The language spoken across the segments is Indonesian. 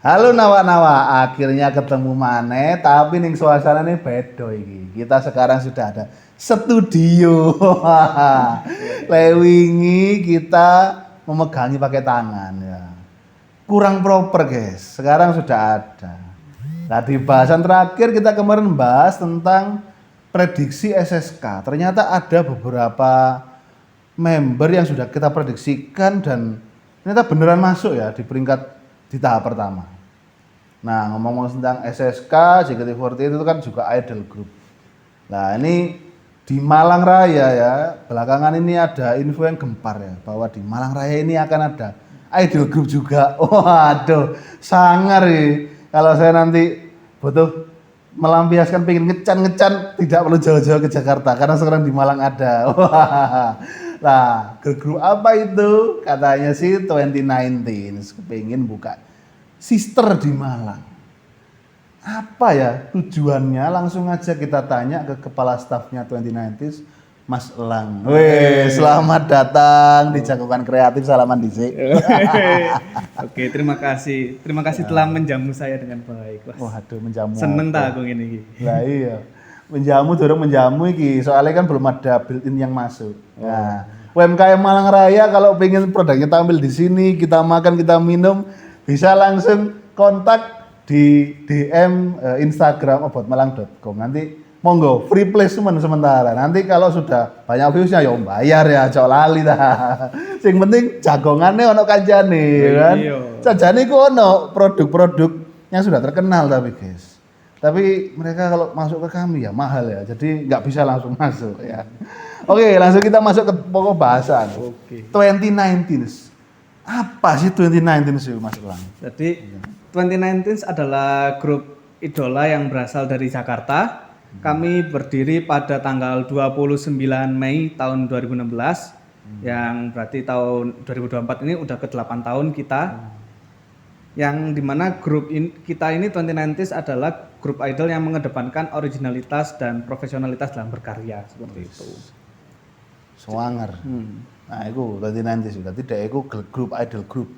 Halo nawa-nawa, akhirnya ketemu maneh, tapi ning suasanane beda iki. Kita sekarang sudah ada studio. Lewingi kita memegangi pakai tangan ya. Kurang proper, guys. Sekarang sudah ada. Nah, di bahasan terakhir kita kemarin bahas tentang prediksi SSK. Ternyata ada beberapa member yang sudah kita prediksikan dan ternyata beneran masuk ya di peringkat di tahap pertama. Nah, ngomong-ngomong tentang SSK, JKT48 itu kan juga idol group. Nah, ini di Malang Raya ya, belakangan ini ada info yang gempar ya, bahwa di Malang Raya ini akan ada idol group juga. Waduh, sangar nih. Kalau saya nanti butuh melampiaskan pengen ngecan-ngecan, tidak perlu jauh-jauh ke Jakarta, karena sekarang di Malang ada. Nah, grup apa itu? Katanya sih 2019, kepingin buka sister di Malang. Apa ya tujuannya? Langsung aja kita tanya ke kepala stafnya 2019, Mas Elang. Weh, selamat datang di Jagoan Kreatif. Salaman dhisik. Oke, terima kasih. Terima kasih telah menjamu saya dengan baik. Waduh, menjamu. Seneng tak aku ini. Lah iya. Menjamu dorong menjamu iki. Soalnya kan belum ada built-in yang masuk. Nah, UMKM Malang Raya kalau pengen produknya tampil di sini, kita makan, kita minum, bisa langsung kontak di DM Instagram obotmalang.com. Nanti monggo free placement sementara. Nanti kalau sudah banyak viewsnya ya bayar ya, cok lali dah. Sing penting jagongane ono kancane kan. Sajane ku ono produk-produk yang sudah terkenal tapi guys. Tapi mereka kalau masuk ke kami ya mahal ya. Jadi nggak bisa langsung masuk ya. Oke, langsung kita masuk ke pokok bahasan. Oke. 2019. Apa sih 2019 sih Mas Elang? Jadi 2019 adalah grup idola yang berasal dari Jakarta. Kami berdiri pada tanggal 29 Mei tahun 2016. Yang berarti tahun 2024 ini udah ke-8 tahun kita. Yang dimana grup kita ini 2090s adalah grup idol yang mengedepankan originalitas dan profesionalitas dalam berkarya seperti itu. Swanger. Nah, itu 2090s juga tidak itu grup idol group.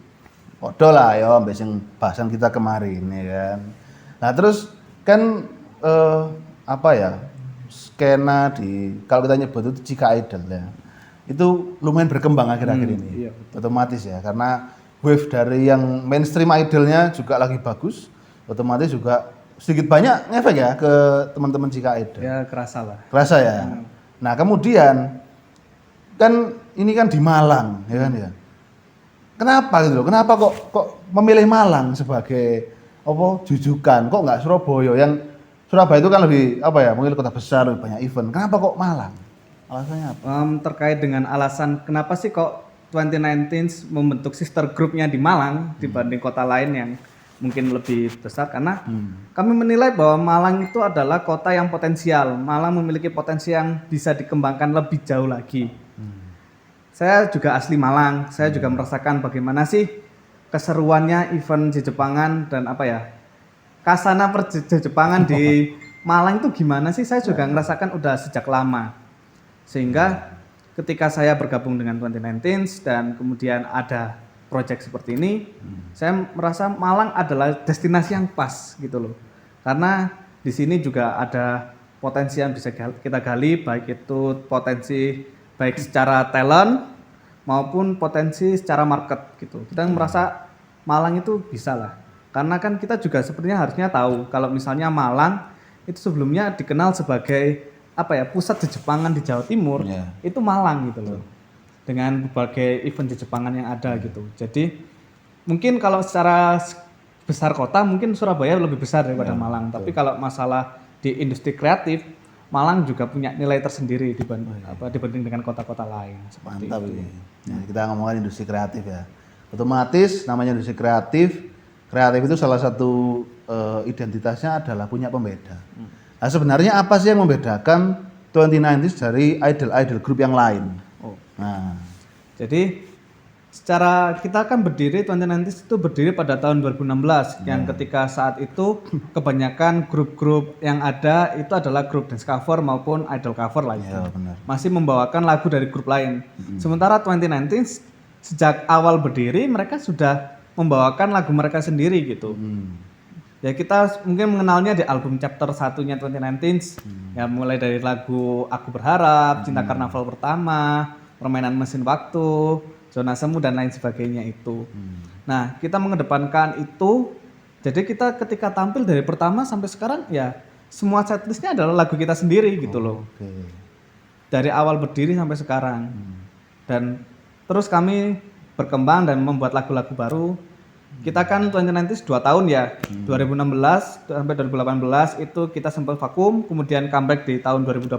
Podo lah ya ambek sing bahasan kita kemarin ya kan. Nah, terus kan apa ya? Skena di kalau kita nyebut itu Cika Idol ya. Itu lumayan berkembang akhir-akhir ini. Iya, otomatis ya karena wave dari yang mainstream idolnya juga lagi bagus, otomatis juga sedikit banyak ngefek ya ke teman-teman Cika Idol. Ya kerasa lah. Kerasa ya. Nah kemudian kan ini kan di Malang ya kan ya. Kenapa gitu loh? Kenapa kok memilih Malang sebagai apa jujukan? Kok nggak Surabaya? Yang Surabaya itu kan lebih apa ya? Mungkin kota besar lebih banyak event. Kenapa kok Malang? Alasannya apa? Terkait dengan alasan kenapa sih kok 2019 membentuk sister groupnya di Malang dibanding kota lain yang mungkin lebih besar karena kami menilai bahwa Malang itu adalah kota yang potensial. Malang memiliki potensi yang bisa dikembangkan lebih jauh lagi. Saya juga asli Malang, saya juga merasakan bagaimana sih keseruannya event Jepangan dan apa ya kasana Jepangan di Malang itu gimana sih? Saya juga merasakan udah sejak lama. Sehingga ketika saya bergabung dengan 2019 dan kemudian ada project seperti ini, saya merasa Malang adalah destinasi yang pas gitu loh. Karena di sini juga ada potensi yang bisa kita gali, baik itu potensi baik secara talent maupun potensi secara market gitu. Kita merasa Malang itu bisa lah. Karena kan kita juga sepertinya harusnya tahu kalau misalnya Malang itu sebelumnya dikenal sebagai apa ya pusat Jepangan di Jawa Timur, itu Malang gitu loh. Dengan berbagai event Jepangan yang ada gitu. Jadi mungkin kalau secara besar kota mungkin Surabaya lebih besar daripada Malang. Tapi kalau masalah di industri kreatif, Malang juga punya nilai tersendiri dibanding dengan kota-kota lain. Seperti mantap itu. ini. Nah, kita ngomongin industri kreatif ya. Otomatis namanya industri kreatif. Kreatif itu salah satu identitasnya adalah punya pembeda. Nah, sebenarnya apa sih yang membedakan 2090s dari idol-idol grup yang lain? Nah, jadi secara kita kan berdiri 2090s itu berdiri pada tahun 2016 yang ketika saat itu kebanyakan grup-grup yang ada itu adalah grup dance cover maupun idol cover lah itu. ya benar. Masih membawakan lagu dari grup lain. Sementara 2019 sejak awal berdiri mereka sudah membawakan lagu mereka sendiri gitu. Ya kita mungkin mengenalnya di album chapter 1-nya 2019 ya, mulai dari lagu Aku Berharap, Cinta Karnaval Pertama, Permainan Mesin Waktu, Zona Semu dan lain sebagainya itu. Nah, kita mengedepankan itu, jadi kita ketika tampil dari pertama sampai sekarang ya semua setlistnya adalah lagu kita sendiri gitu loh. Oke. Dari awal berdiri sampai sekarang. Dan terus kami berkembang dan membuat lagu-lagu baru. Kita kan 2019 2 tahun ya, 2016 sampai 2018 itu kita sempat vakum, kemudian comeback di tahun 2022,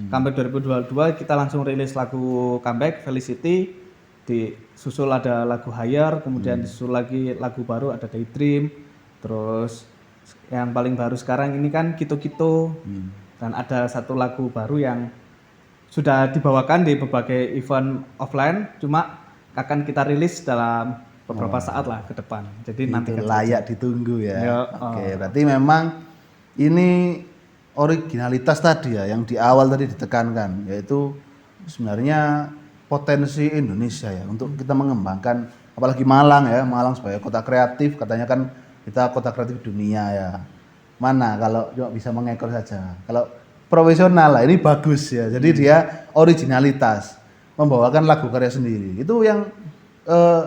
comeback 2022 kita langsung rilis lagu comeback Felicity, disusul ada lagu Higher, kemudian disusul lagi lagu baru ada Daydream, terus yang paling baru sekarang ini kan Kito Kito, dan ada satu lagu baru yang sudah dibawakan di berbagai event offline, cuma akan kita rilis dalam beberapa saat lah ke depan. Jadi nanti layak ditunggu ya. Ya, Oke, berarti memang ini originalitas tadi ya yang di awal tadi ditekankan, yaitu sebenarnya potensi Indonesia ya untuk kita mengembangkan, apalagi Malang ya, Malang sebagai kota kreatif, katanya kan kita kota kreatif dunia ya. Mana kalau cuma bisa mengekor saja. Kalau profesional lah ini bagus ya. Jadi dia originalitas, membawakan lagu karya sendiri. Itu yang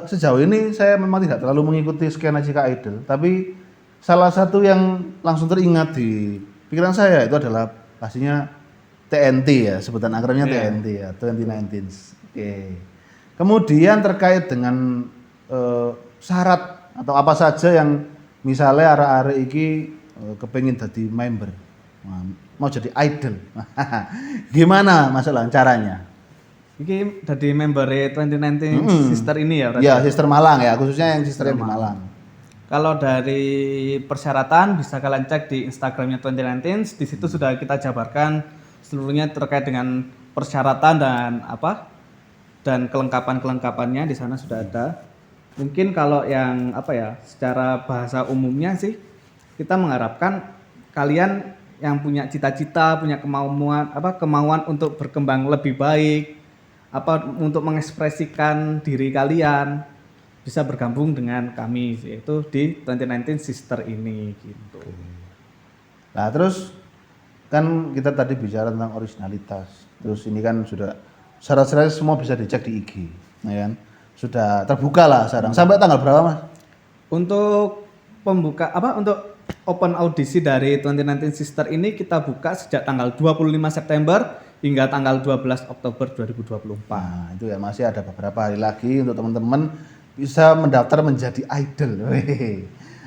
sejauh ini saya memang tidak terlalu mengikuti skena Cika Idol, tapi salah satu yang langsung teringat di pikiran saya itu adalah pastinya TNT ya, sebutan akrabnya TNT ya, 2019. Oke. Kemudian terkait dengan syarat atau apa saja yang misalnya arek-arek iki kepengin jadi member, mau jadi idol, gimana masalah caranya? Ini dari member 2019 Sister ini ya berarti? Ya, Sister Malang ya, khususnya yang Sister yang di Malang. Kalau dari persyaratan bisa kalian cek di Instagramnya 2019, di situ sudah kita jabarkan seluruhnya terkait dengan persyaratan dan kelengkapannya di sana sudah ada. Mungkin kalau yang secara bahasa umumnya sih kita mengharapkan kalian yang punya cita-cita, punya kemauan untuk berkembang lebih baik, untuk mengekspresikan diri kalian bisa bergabung dengan kami yaitu di 2019 Sister ini gitu. Nah, terus kan kita tadi bicara tentang originalitas. Terus ini kan sudah syarat-syarat semua bisa dicek di IG, ya kan? Sudah terbuka lah sekarang. Sampai tanggal berapa, Mas? Untuk untuk open audisi dari 2019 Sister ini kita buka sejak tanggal 25 September hingga tanggal 12 Oktober 2024. Nah, itu ya masih ada beberapa hari lagi untuk teman-teman bisa mendaftar menjadi idol.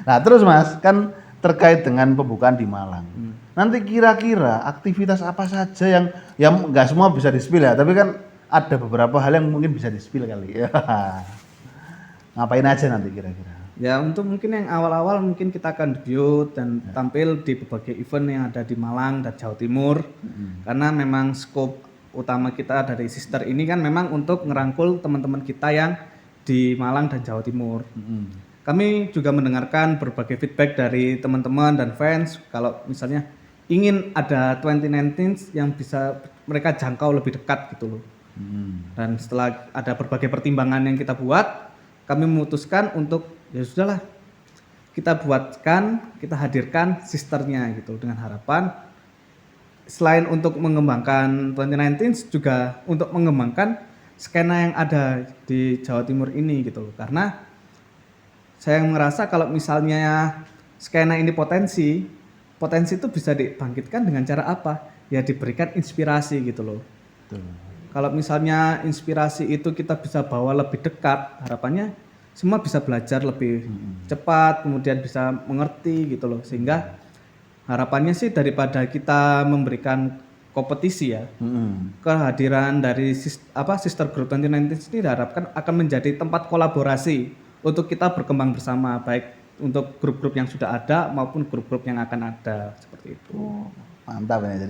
Nah, terus Mas, kan terkait dengan pembukaan di Malang. Nanti kira-kira aktivitas apa saja yang nggak semua bisa di-spill ya, tapi kan ada beberapa hal yang mungkin bisa di-spill kali ya. Ngapain aja nanti kira-kira? Ya untuk mungkin yang awal-awal mungkin kita akan debut dan tampil di berbagai event yang ada di Malang dan Jawa Timur. Karena memang skop utama kita dari Sister ini kan memang untuk ngerangkul teman-teman kita yang di Malang dan Jawa Timur. Kami juga mendengarkan berbagai feedback dari teman-teman dan fans kalau misalnya ingin ada 2019 yang bisa mereka jangkau lebih dekat gitu loh. Dan setelah ada berbagai pertimbangan yang kita buat, kami memutuskan untuk ya sudahlah kita hadirkan sisternya gitu dengan harapan selain untuk mengembangkan 2019 juga untuk mengembangkan skena yang ada di Jawa Timur ini gitu loh. Karena saya merasa kalau misalnya skena ini potensi itu bisa dibangkitkan dengan cara apa? Ya diberikan inspirasi gitu loh. Kalau misalnya inspirasi itu kita bisa bawa lebih dekat, harapannya semua bisa belajar lebih cepat, kemudian bisa mengerti gitu loh. Sehingga harapannya sih daripada kita memberikan kompetisi ya, kehadiran dari Sister Group 2019 ini diharapkan akan menjadi tempat kolaborasi untuk kita berkembang bersama, baik untuk grup-grup yang sudah ada maupun grup-grup yang akan ada seperti itu. Mantap ya,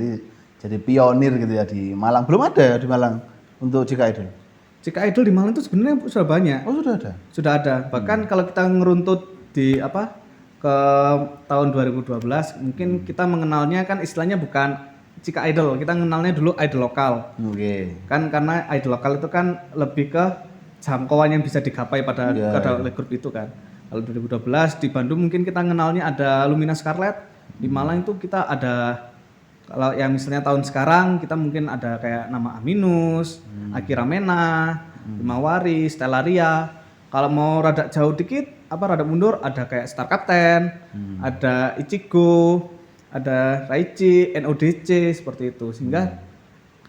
jadi pionir gitu ya di Malang. Belum ada ya di Malang untuk Cika Idol? Cika Idol di Malang itu sebenarnya sudah banyak. Oh sudah ada? Sudah ada. Bahkan kalau kita ngeruntut di ke tahun 2012 mungkin kita mengenalnya kan istilahnya bukan Cika Idol, kita mengenalnya dulu idol lokal. Oke. Kan karena idol lokal itu kan lebih ke jangkauan yang bisa digapai pada oleh grup itu kan. Kalau 2012 di Bandung mungkin kita kenalnya ada Lumina Scarlet, di Malang itu kita ada, kalau yang misalnya tahun sekarang kita mungkin ada kayak nama Aminus, Akira Mena, Himawari, Stellaria. Kalau mau rada jauh dikit, rada mundur, ada kayak Star Captain, ada Ichigo, ada Raichi, NODC seperti itu. Sehingga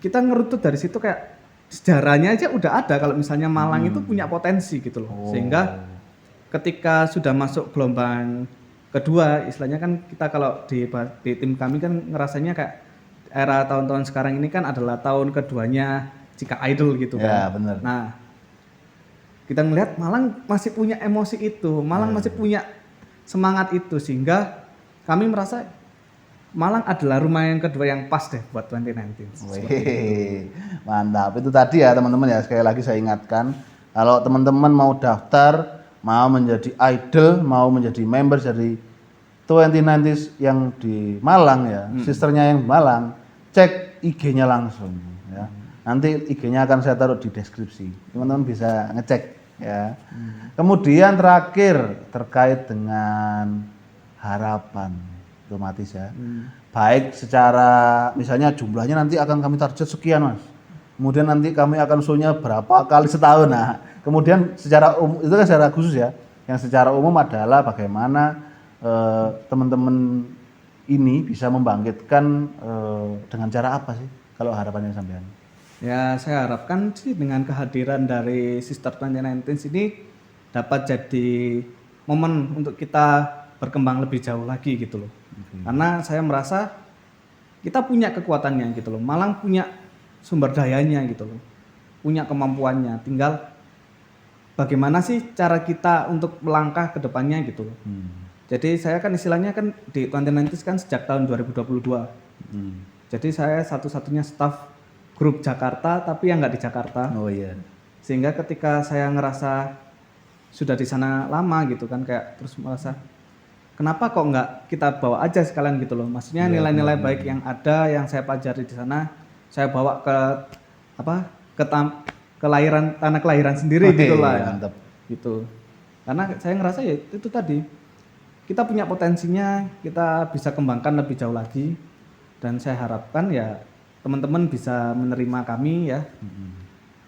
kita ngerutut dari situ kayak sejarahnya aja udah ada kalau misalnya Malang itu punya potensi gitu loh. Sehingga ketika sudah masuk gelombang kedua, istilahnya kan kita kalau di tim kami kan ngerasanya kayak era tahun-tahun sekarang ini kan adalah tahun keduanya Cika Idol gitu kan. Ya, bener. Nah, kita melihat Malang masih punya emosi itu, Malang masih punya semangat itu, sehingga kami merasa Malang adalah rumah yang kedua yang pas deh buat 2019. Wih, mantap. Itu tadi ya teman-teman ya, sekali lagi saya ingatkan, kalau teman-teman mau daftar, mau menjadi idol, mau menjadi member dari 2090s yang di Malang ya, sisternya yang di Malang, cek IG-nya langsung ya. Nanti IG-nya akan saya taruh di deskripsi. Teman-teman bisa ngecek ya. Kemudian terakhir terkait dengan harapan otomatis ya. Baik secara misalnya jumlahnya nanti akan kami target sekian Mas. Kemudian nanti kami akan show-nya berapa kali setahun. Nah, kemudian secara umum itu kan secara khusus ya. Yang secara umum adalah bagaimana teman-teman ini bisa membangkitkan dengan cara apa sih kalau harapannya sampean? Ya, saya harapkan sih dengan kehadiran dari Sister 2019 ini dapat jadi momen untuk kita berkembang lebih jauh lagi gitu loh. Karena saya merasa kita punya kekuatannya gitu loh. Malang punya sumber dayanya gitu loh. Punya kemampuannya. Tinggal bagaimana sih cara kita untuk melangkah ke depannya gitu loh. Jadi saya kan istilahnya kan di 2019 kan sejak tahun 2022. Jadi saya satu-satunya staf grup Jakarta tapi yang nggak di Jakarta. Oh iya. Sehingga ketika saya ngerasa sudah di sana lama gitu kan, kayak terus merasa kenapa kok nggak kita bawa aja sekalian gitu loh. Maksudnya nilai-nilai baik yang ada yang saya pelajari di sana saya bawa ke tanah kelahiran sendiri gitu lah ya. Mantap. Gitu. Karena saya ngerasa ya itu tadi, kita punya potensinya, kita bisa kembangkan lebih jauh lagi, dan saya harapkan ya teman-teman bisa menerima kami ya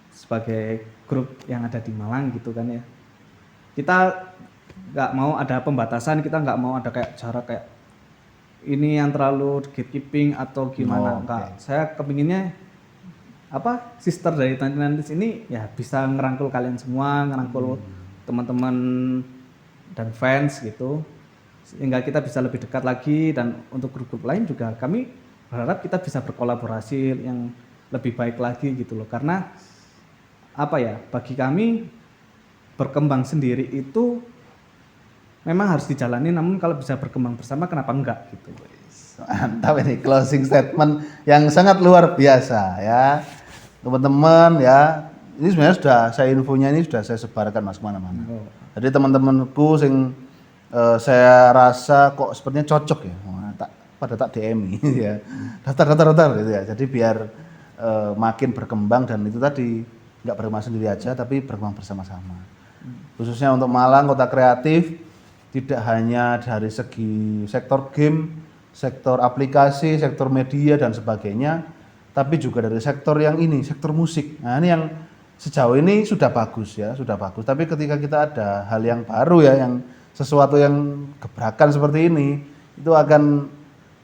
sebagai grup yang ada di Malang gitu kan ya. Kita nggak mau ada pembatasan, kita nggak mau ada kayak cara kayak ini yang terlalu gatekeeping atau gimana. Enggak, saya kepinginnya sister dari 2019 ini ya bisa ngerangkul kalian semua, ngerangkul teman-teman dan fans gitu, sehingga kita bisa lebih dekat lagi. Dan untuk grup-grup lain juga kami berharap kita bisa berkolaborasi yang lebih baik lagi gitu loh. Karena bagi kami berkembang sendiri itu memang harus dijalani, namun kalau bisa berkembang bersama kenapa enggak gitu. Mantap, ini closing statement yang sangat luar biasa ya teman-teman ya. Ini sebenarnya sudah saya infonya ini sudah saya sebarkan Mas kemana-mana. Jadi teman-temanku sing saya rasa kok sepertinya cocok ya, tak DM ya, daftar gitu ya. Jadi biar makin berkembang, dan itu tadi nggak berkembang sendiri aja tapi berkembang bersama-sama. Khususnya untuk Malang kota kreatif, tidak hanya dari segi sektor game, sektor aplikasi, sektor media dan sebagainya, tapi juga dari sektor yang ini, sektor musik. Nah, ini yang sejauh ini sudah bagus ya, sudah bagus. Tapi ketika kita ada hal yang baru ya, yang sesuatu yang gebrakan seperti ini, itu akan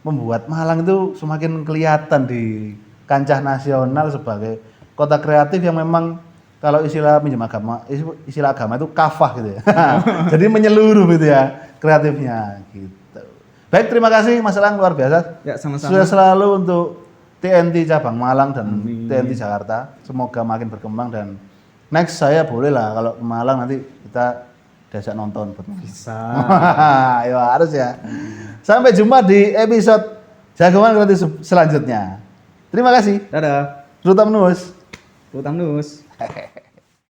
membuat Malang itu semakin kelihatan di kancah nasional sebagai kota kreatif yang memang kalau istilah pinjam agama, istilah agama itu kafah gitu ya. Jadi menyeluruh gitu ya kreatifnya gitu. Baik, terima kasih Mas Elang, luar biasa. Ya, sama-sama. Sukses selalu untuk TNT cabang Malang dan TNT Jakarta. Semoga makin berkembang, dan next saya boleh lah kalau ke Malang nanti kita diajak nonton. Bisa. Ayo harus ya. Sampai jumpa di episode Jagoan Kreatif selanjutnya. Terima kasih. Dadah. Rutamnus. Rutamnus.